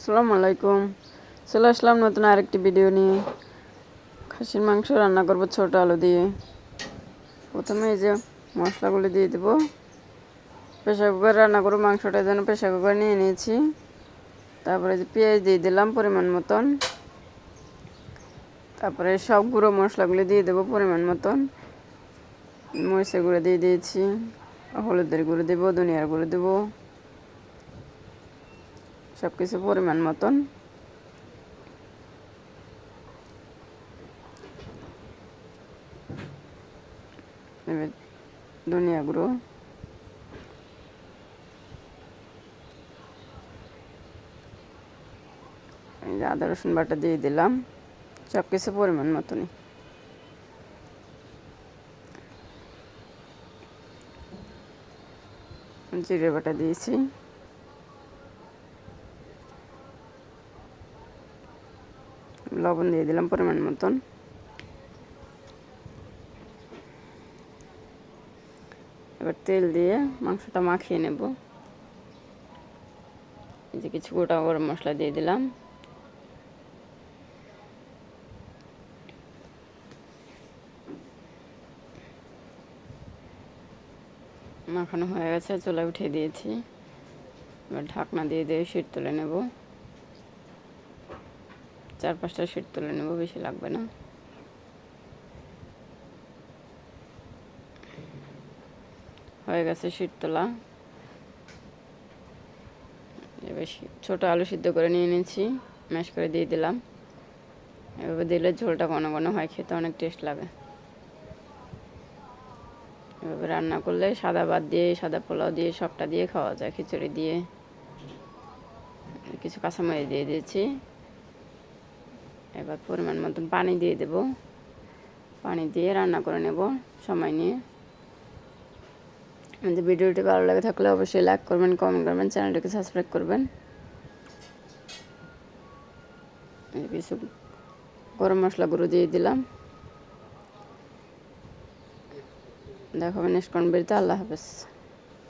আসসালামু আলাইকুম। চলে আসলাম নতুন আরেকটি ভিডিও নিয়ে। খাসির মাংস রান্না করব ছোট আলু দিয়ে। প্রথমে এই যে মশলাগুলো দিয়ে দেব। প্রেসার কুকার রান্না করব, মাংসটা যেন প্রেসার কুকার নিয়ে নিয়েছি। তারপরে যে পেঁয়াজ দিয়ে দিলাম পরিমাণ মতন। তারপরে সব গুঁড়ো মশলাগুলো দিয়ে দেবো পরিমাণ মতন। মরিচের গুঁড়ো দিয়ে দিয়েছি, হলুদের গুঁড়ো দেবো, ধনিয়ার গুঁড়ো দেবো, সব কিছু পরিমাণ মতন। এবার ধনিয়া গুঁড়ো, আদা রসুন বাটা দিয়ে দিলাম, সব কিছু পরিমাণ মতনই। জিরে বাটা দিয়েছি, লবণ দিয়ে দিলাম পরিমাণ মতন। এবার তেল দিয়ে মাংসটা মাখিয়ে নেব। এই যে কিছু গোটা গরম মশলা দিয়ে দিলাম। মাখানো হয়ে গেছে, চুলায় উঠিয়ে দিয়েছি। এবার ঢাকনা দিয়ে দিয়ে শীট তুলে নেব। 4-5টা শীট তুলে নেব, বেশি লাগবে না। হয়ে গেছে শীট তোলা। এবার ছোটো আলু সিদ্ধ করে নিয়ে নিয়েছি, ম্যাশ করে দিয়ে দিলাম। এভাবে দিলে ঝোলটা ঘন ঘন হয়, খেতে অনেক টেস্ট লাগে। এভাবে রান্না করলে সাদা ভাত দিয়ে, সাদা পোলাও দিয়ে, সবটা দিয়ে খাওয়া যায়, খিচুড়ি দিয়ে। কিছু কাঁচামরিচ দিয়ে দিয়েছি। এবার পরিমাণ মতন পানি দিয়ে দেব। পানি দিয়ে রান্না করে নেব সময় নিয়ে। আমাদের ভিডিওটি ভালো লাগে থাকলে অবশ্যই লাইক করবেন, কমেন্ট করবেন, চ্যানেলটিকে সাবস্ক্রাইব করবেন। কিছু গরম মশলা গুঁড়ো দিয়ে দিলাম। দেখাবেন নেক্সট কোন ভিডিওতে। আল্লাহ হাফেজ।